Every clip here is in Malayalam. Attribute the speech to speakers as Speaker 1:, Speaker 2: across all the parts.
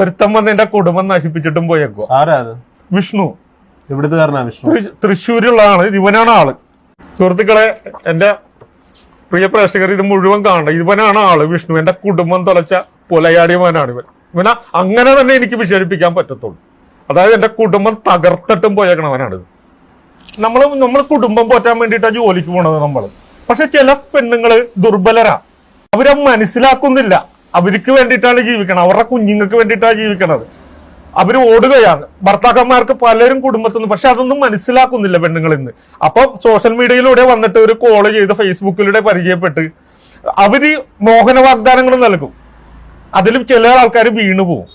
Speaker 1: ഒരുത്തം വന്ന് എന്റെ കുടുംബം നശിപ്പിച്ചിട്ടും പോയേക്കോ.
Speaker 2: ആരാ അത്?
Speaker 1: വിഷ്ണു.
Speaker 2: എവിടുത്തെ കാരണ വിഷ്ണു?
Speaker 1: തൃശ്ശൂരുള്ളതാണ്. ഇവനാണ് ആള്. സുഹൃത്തുക്കളെ, എന്റെ പ്രിയ പ്രേക്ഷകർ ഇത് മുഴുവൻ കാണണം. ഇവനാണ് ആള് വിഷ്ണു. എന്റെ കുടുംബം തുളച്ച പൊലയാടിയവനാണ് ഇവനാ അങ്ങനെ തന്നെ എനിക്ക് വിശേഷിപ്പിക്കാൻ പറ്റത്തുള്ളൂ. അതായത് എന്റെ കുടുംബം തകർത്തിട്ടും പോയേക്കണവനാണ്. നമ്മൾ കുടുംബം പോറ്റാൻ വേണ്ടിയിട്ടാണ് ജോലിക്ക് പോണത് നമ്മള്. പക്ഷെ ചില പെണ്ണുങ്ങള് ദുർബലരാ. അവരെ മനസ്സിലാക്കുന്നില്ല. അവർക്ക് വേണ്ടിയിട്ടാണ് ജീവിക്കണം, അവരുടെ കുഞ്ഞുങ്ങൾക്ക് വേണ്ടിയിട്ടാണ് ജീവിക്കണത്. അവര് ഓടുകയാണ്. ഭർത്താക്കന്മാർക്ക് പലരും കുടുംബത്തിൽ നിന്ന്, പക്ഷെ അതൊന്നും മനസ്സിലാക്കുന്നില്ല പെണ്ണുങ്ങളിൽ നിന്ന്. അപ്പൊ സോഷ്യൽ മീഡിയയിലൂടെ വന്നിട്ട് ഒരു കോള് ചെയ്ത് ഫേസ്ബുക്കിലൂടെ പരിചയപ്പെട്ട് അവര് മോഹന വാഗ്ദാനങ്ങൾ നൽകും. അതിലും ചില ആൾക്കാർ വീണു പോകും.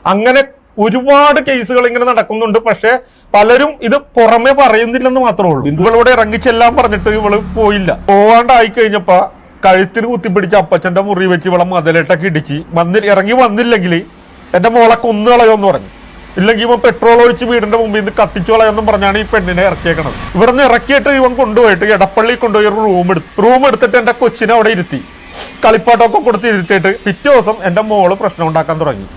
Speaker 1: അങ്ങനെ ഒരുപാട് കേസുകൾ ഇങ്ങനെ നടക്കുന്നുണ്ട്. പക്ഷെ പലരും ഇത് പുറമെ പറയുന്നില്ലെന്ന് മാത്രമേ ഉള്ളൂ. ഇവളോട് ഇറങ്ങിച്ചെല്ലാം പറഞ്ഞിട്ട് ഇവള് പോയില്ല. പോവാണ്ടായി കഴിഞ്ഞപ്പോ കഴുത്തിന് കുത്തിപ്പിടിച്ച് അപ്പച്ചന്റെ മുറി വെച്ച് ഇവളെ മതിലിട്ടൊക്കെ ഇടിച്ച് ഇറങ്ങി വന്നില്ലെങ്കിൽ എന്റെ മോളെ കൊന്നുകളയോന്ന് പറഞ്ഞു. ഇല്ലെങ്കിൽ ഇവൻ പെട്രോൾ ഒഴിച്ച് വീടിന്റെ മുമ്പിൽ നിന്ന് കത്തിച്ചു കളയെന്നും പറഞ്ഞാണ് ഈ പെണ്ണിനെ ഇറക്കിയേക്കണത്. ഇവിടുന്ന് ഇറക്കിയിട്ട് ഇവൻ കൊണ്ടുപോയിട്ട് എടപ്പള്ളി കൊണ്ടുപോയി റൂം എടുത്തിട്ട് എന്റെ കൊച്ചിനെ അവിടെ ഇരുത്തി കളിപ്പാട്ടമൊക്കെ കൊടുത്ത് ഇരുത്തിയിട്ട് പിറ്റേ ദിവസം എന്റെ മോള് പ്രശ്നം ഉണ്ടാക്കാൻ തുടങ്ങി.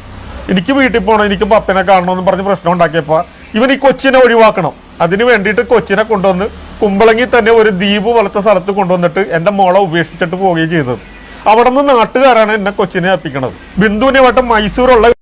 Speaker 1: എനിക്ക് വീട്ടിൽ പോകണം, എനിക്ക് പപ്പനെ കാണണമെന്ന് പറഞ്ഞ് പ്രശ്നം ഉണ്ടാക്കിയപ്പോ ഇവൻ ഈ കൊച്ചിനെ ഒഴിവാക്കണം. അതിന് വേണ്ടിയിട്ട് കൊച്ചിനെ കൊണ്ടുവന്ന് കുമ്പളങ്ങി തന്നെ ഒരു ദ്വീപ് പോലത്തെ സ്ഥലത്ത് കൊണ്ടുവന്നിട്ട് എന്റെ മോളെ ഉപേക്ഷിച്ചിട്ട് പോവുകയും ചെയ്തത്. അവിടെ നിന്ന് നാട്ടുകാരാണ് എന്നെ കൊച്ചിനെ ഏൽപ്പിക്കണത്. ബിന്ദുവിനെ വട്ടം മൈസൂരുള്ള